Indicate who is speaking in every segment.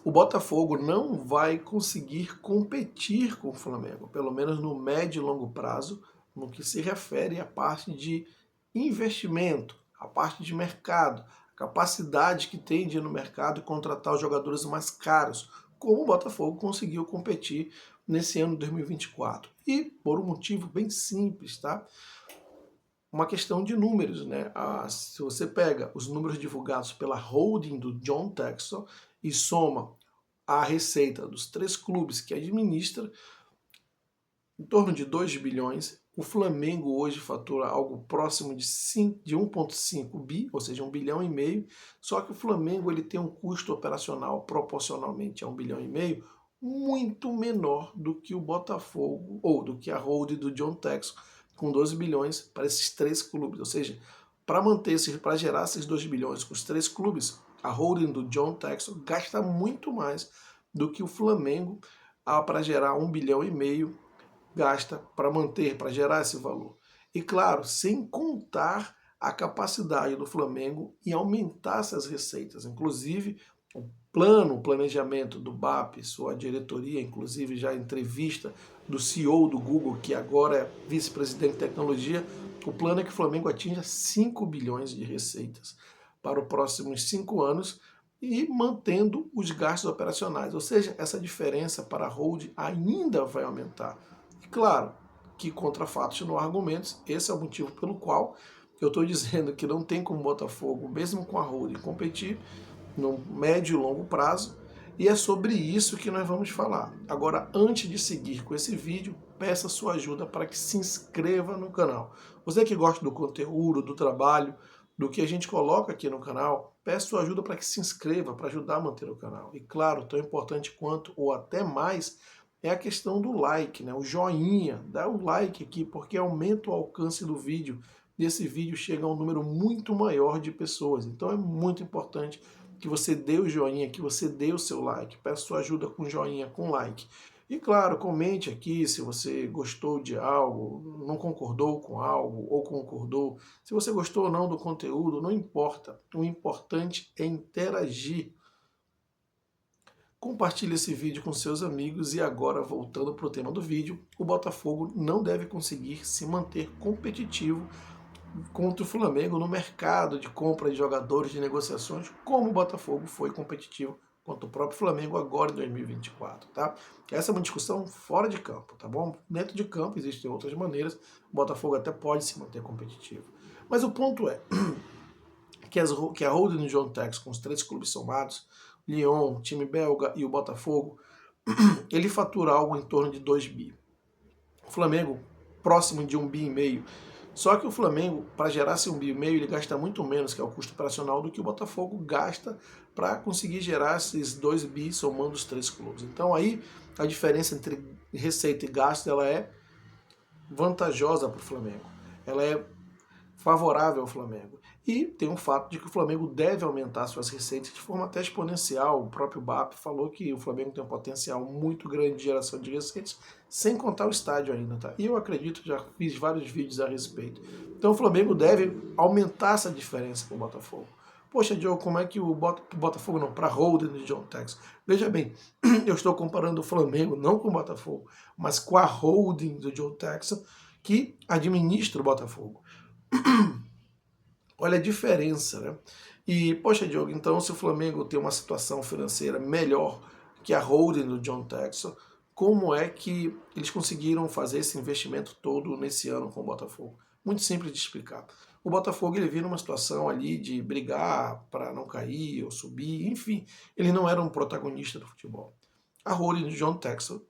Speaker 1: o Botafogo não vai conseguir competir com o Flamengo, pelo menos no médio e longo prazo, no que se refere à parte de investimento, à parte de mercado, a capacidade que tem de ir no mercado e contratar os jogadores mais caros, como o Botafogo conseguiu competir nesse ano de 2024. E por um motivo bem simples, tá? Uma questão de números, né? Se você pega os números divulgados pela holding do John Textor e soma a receita dos 3 clubes que administra, em torno de 2 bilhões, o Flamengo hoje fatura algo próximo de 1,5 bi, ou seja, 1,5 bilhão, só que o Flamengo ele tem um custo operacional proporcionalmente a 1,5 bilhão muito menor do que o Botafogo, ou do que a holding do John Textor, com 12 bilhões para esses 3 clubes. Ou seja, para gerar esses 2 bilhões com os 3 clubes, a holding do John Textor gasta muito mais do que o Flamengo para gerar 1,5 bilhão gasta para manter, para gerar esse valor. E claro, sem contar a capacidade do Flamengo em aumentar essas receitas. Inclusive, o planejamento do BAP, sua diretoria, inclusive já entrevista do CEO do Google, que agora é vice-presidente de tecnologia, o plano é que o Flamengo atinja 5 bilhões de receitas para os próximos 5 anos e mantendo os gastos operacionais. Ou seja, essa diferença para a hold ainda vai aumentar. E claro, que contra fatos não há argumentos, esse é o motivo pelo qual eu estou dizendo que não tem como o Botafogo, mesmo com a holding, competir no médio e longo prazo, e é sobre isso que nós vamos falar. Agora, antes de seguir com esse vídeo, peça sua ajuda para que se inscreva no canal. Você que gosta do conteúdo, do trabalho, do que a gente coloca aqui no canal, peço sua ajuda para que se inscreva, para ajudar a manter o canal. E claro, tão importante quanto, ou até mais, é a questão do like, né? O joinha, dá o like aqui, porque aumenta o alcance do vídeo, e esse vídeo chega a um número muito maior de pessoas. Então é muito importante que você dê o joinha, que você dê o seu like. Peço sua ajuda com joinha, com like. E claro, comente aqui se você gostou de algo, não concordou com algo ou concordou. Se você gostou ou não do conteúdo, não importa. O importante é interagir. Compartilhe esse vídeo com seus amigos e agora, voltando para o tema do vídeo, o Botafogo não deve conseguir se manter competitivo contra o Flamengo no mercado de compra de jogadores, de negociações, como o Botafogo foi competitivo contra o próprio Flamengo agora em 2024, tá? Essa é uma discussão fora de campo, tá bom? Dentro de campo existem outras maneiras, o Botafogo até pode se manter competitivo. Mas o ponto é que a holding do John Textor, com os 3 clubes somados, Lyon, time belga e o Botafogo, ele fatura algo em torno de 2 bi. O Flamengo, próximo de 1,5 bi. Só que o Flamengo, para gerar esse 1,5 bi, ele gasta muito menos, que é o custo operacional, do que o Botafogo gasta para conseguir gerar esses 2 bi somando os 3 clubes. Então aí a diferença entre receita e gasto ela é vantajosa para o Flamengo. Ela é favorável ao Flamengo. E tem o fato de que o Flamengo deve aumentar suas receitas de forma até exponencial. O próprio BAP falou que o Flamengo tem um potencial muito grande de geração de receitas, sem contar o estádio ainda, tá? E eu acredito, já fiz vários vídeos a respeito. Então o Flamengo deve aumentar essa diferença para o Botafogo. Poxa, Diogo, como é que o Botafogo não, para a holding do John Textor? Veja bem, eu estou comparando o Flamengo não com o Botafogo, mas com a holding do John Textor, que administra o Botafogo. Olha a diferença, né? E, poxa, Diogo, então se o Flamengo tem uma situação financeira melhor que a holding do John Textor, como é que eles conseguiram fazer esse investimento todo nesse ano com o Botafogo? Muito simples de explicar. O Botafogo ele vinha numa situação ali de brigar para não cair ou subir, enfim, ele não era um protagonista do futebol. A holding do John Textor,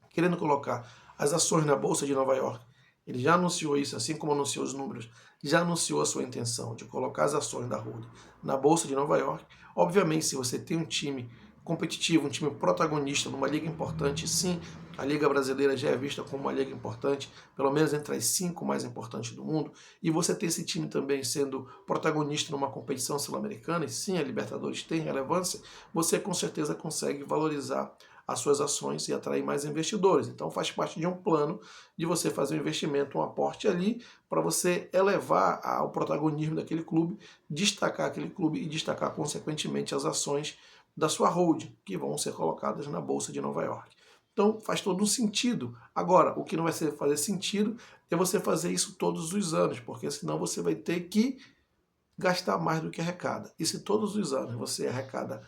Speaker 1: querendo colocar as ações na Bolsa de Nova York, ele já anunciou isso, assim como anunciou os números, já anunciou a sua intenção de colocar as ações da holding na Bolsa de Nova York. Obviamente, se você tem um time competitivo, um time protagonista numa liga importante, sim, a Liga Brasileira já é vista como uma liga importante, pelo menos entre as 5 mais importantes do mundo, e você tem esse time também sendo protagonista numa competição sul-americana, e sim, a Libertadores tem relevância, você com certeza consegue valorizar as suas ações e atrair mais investidores. Então faz parte de um plano de você fazer um investimento, um aporte ali, para você elevar o protagonismo daquele clube, destacar aquele clube e destacar consequentemente as ações da sua holding, que vão ser colocadas na Bolsa de Nova York. Então faz todo um sentido. Agora, o que não vai fazer sentido é você fazer isso todos os anos, porque senão você vai ter que gastar mais do que arrecada. E se todos os anos você arrecada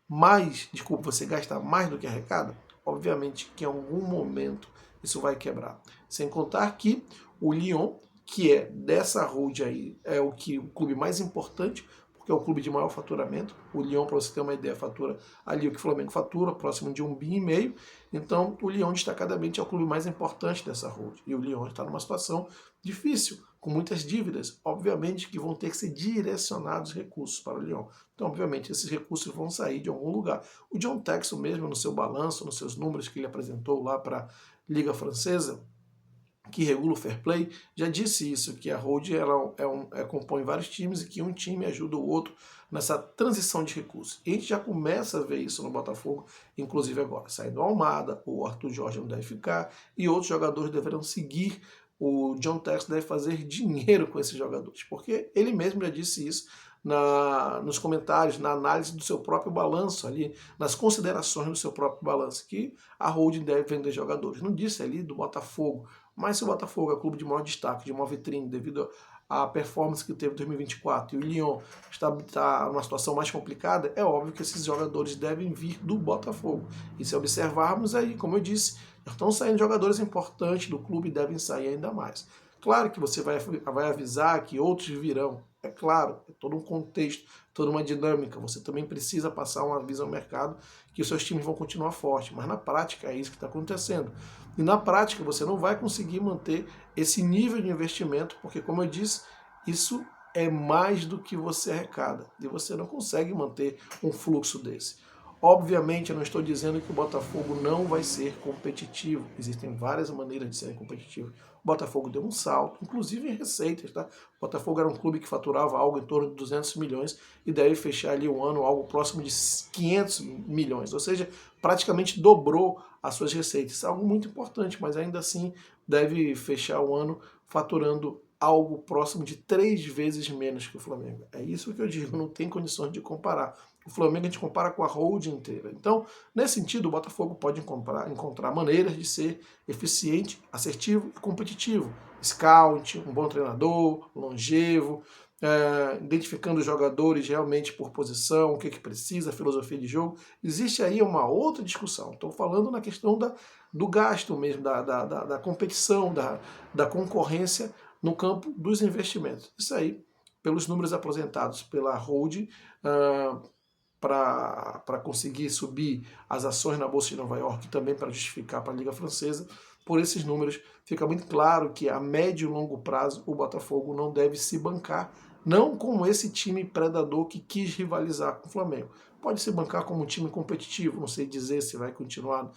Speaker 1: mais, desculpa, você gasta mais do que arrecada, obviamente que em algum momento isso vai quebrar. Sem contar que o Lyon, que é dessa hold aí, é o clube mais importante, porque é o clube de maior faturamento. O Lyon, para você ter uma ideia, fatura ali o que o Flamengo fatura, próximo de 1,5 bi. Então, o Lyon, destacadamente, é o clube mais importante dessa hold. E o Lyon está numa situação difícil, com muitas dívidas. Obviamente que vão ter que ser direcionados recursos para o Lyon. Então, obviamente, esses recursos vão sair de algum lugar. O John Texton mesmo, no seu balanço, nos seus números que ele apresentou lá para a Liga Francesa, que regula o fair play, já disse isso, que a hold compõe vários times e que um time ajuda o outro nessa transição de recursos. E a gente já começa a ver isso no Botafogo, inclusive agora. Saindo o Almada, o Arthur Jorge não deve ficar, e outros jogadores deverão seguir. O John Textor deve fazer dinheiro com esses jogadores, porque ele mesmo já disse isso nos comentários, na análise do seu próprio balanço ali, nas considerações do seu próprio balanço, que a holding deve vender jogadores. Não disse ali do Botafogo, mas se o Botafogo é o clube de maior destaque, de maior vitrine, devido à performance que teve em 2024, e o Lyon está numa situação mais complicada, é óbvio que esses jogadores devem vir do Botafogo. E se observarmos aí, como eu disse, estão saindo jogadores importantes do clube e devem sair ainda mais. Claro que você vai avisar que outros virão. É claro, é todo um contexto, toda uma dinâmica. Você também precisa passar uma visão ao mercado que os seus times vão continuar fortes. Mas na prática é isso que está acontecendo. E na prática você não vai conseguir manter esse nível de investimento, porque, como eu disse, isso é mais do que você arrecada. E você não consegue manter um fluxo desse. Obviamente, eu não estou dizendo que o Botafogo não vai ser competitivo. Existem várias maneiras de ser competitivo. O Botafogo deu um salto, inclusive em receitas. Tá? O Botafogo era um clube que faturava algo em torno de 200 milhões e deve fechar ali um ano algo próximo de 500 milhões. Ou seja, praticamente dobrou as suas receitas. Algo muito importante, mas ainda assim deve fechar o ano faturando algo próximo de 3 vezes menos que o Flamengo. É isso que eu digo, não tem condições de comparar. O Flamengo a gente compara com a holding inteira. Então, nesse sentido, o Botafogo pode encontrar maneiras de ser eficiente, assertivo e competitivo. Scout, um bom treinador, longevo, identificando os jogadores realmente por posição, o que precisa, a filosofia de jogo. Existe aí uma outra discussão. Estou falando na questão do gasto mesmo, da competição, da concorrência no campo dos investimentos. Isso aí, pelos números apresentados pela holding, para conseguir subir as ações na Bolsa de Nova York e também para justificar para a Liga Francesa, por esses números fica muito claro que a médio e longo prazo o Botafogo não deve se bancar, não como esse time predador que quis rivalizar com o Flamengo. Pode se bancar como um time competitivo, não sei dizer se vai continuar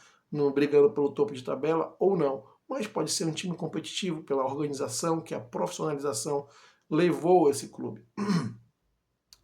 Speaker 1: brigando pelo topo de tabela ou não, mas pode ser um time competitivo pela organização, que a profissionalização levou esse clube.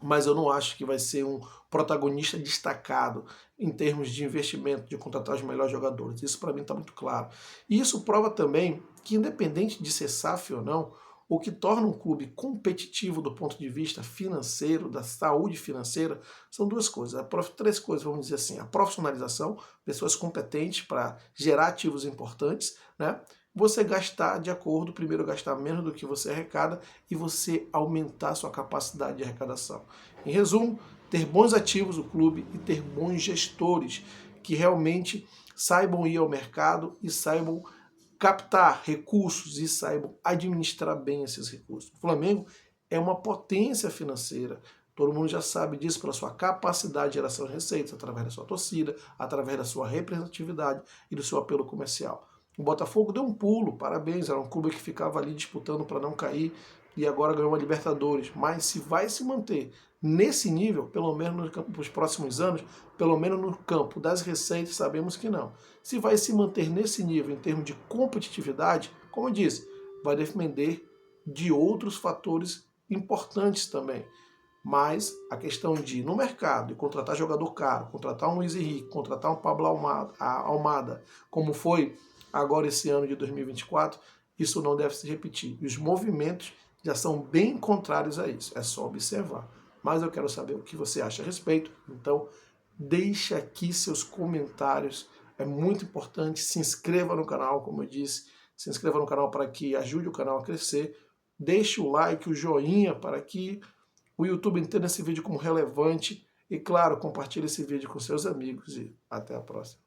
Speaker 1: Mas eu não acho que vai ser um protagonista destacado em termos de investimento, de contratar os melhores jogadores. Isso para mim está muito claro. E isso prova também que, independente de ser SAF ou não, o que torna um clube competitivo do ponto de vista financeiro, da saúde financeira, são duas coisas. Três coisas, vamos dizer assim. A profissionalização, pessoas competentes para gerar ativos importantes, né? Você gastar de acordo, primeiro gastar menos do que você arrecada e você aumentar sua capacidade de arrecadação. Em resumo, ter bons ativos no clube e ter bons gestores que realmente saibam ir ao mercado e saibam captar recursos e saibam administrar bem esses recursos. O Flamengo é uma potência financeira. Todo mundo já sabe disso pela sua capacidade de geração de receitas, através da sua torcida, através da sua representatividade e do seu apelo comercial. O Botafogo deu um pulo, parabéns, era um clube que ficava ali disputando para não cair e agora ganhou uma Libertadores. Mas se vai se manter nesse nível, pelo menos nos próximos anos, pelo menos no campo das receitas, sabemos que não. Se vai se manter nesse nível em termos de competitividade, como eu disse, vai depender de outros fatores importantes também. Mas a questão de ir no mercado e contratar jogador caro, contratar um Luiz Henrique, contratar um Pablo Almada, como foi agora esse ano de 2024, isso não deve se repetir. E os movimentos já são bem contrários a isso. É só observar. Mas eu quero saber o que você acha a respeito. Então, deixe aqui seus comentários, é muito importante. Se inscreva no canal, como eu disse, se inscreva no canal para que ajude o canal a crescer. Deixe o like, o joinha para que o YouTube entenda esse vídeo como relevante. E claro, compartilhe esse vídeo com seus amigos e até a próxima.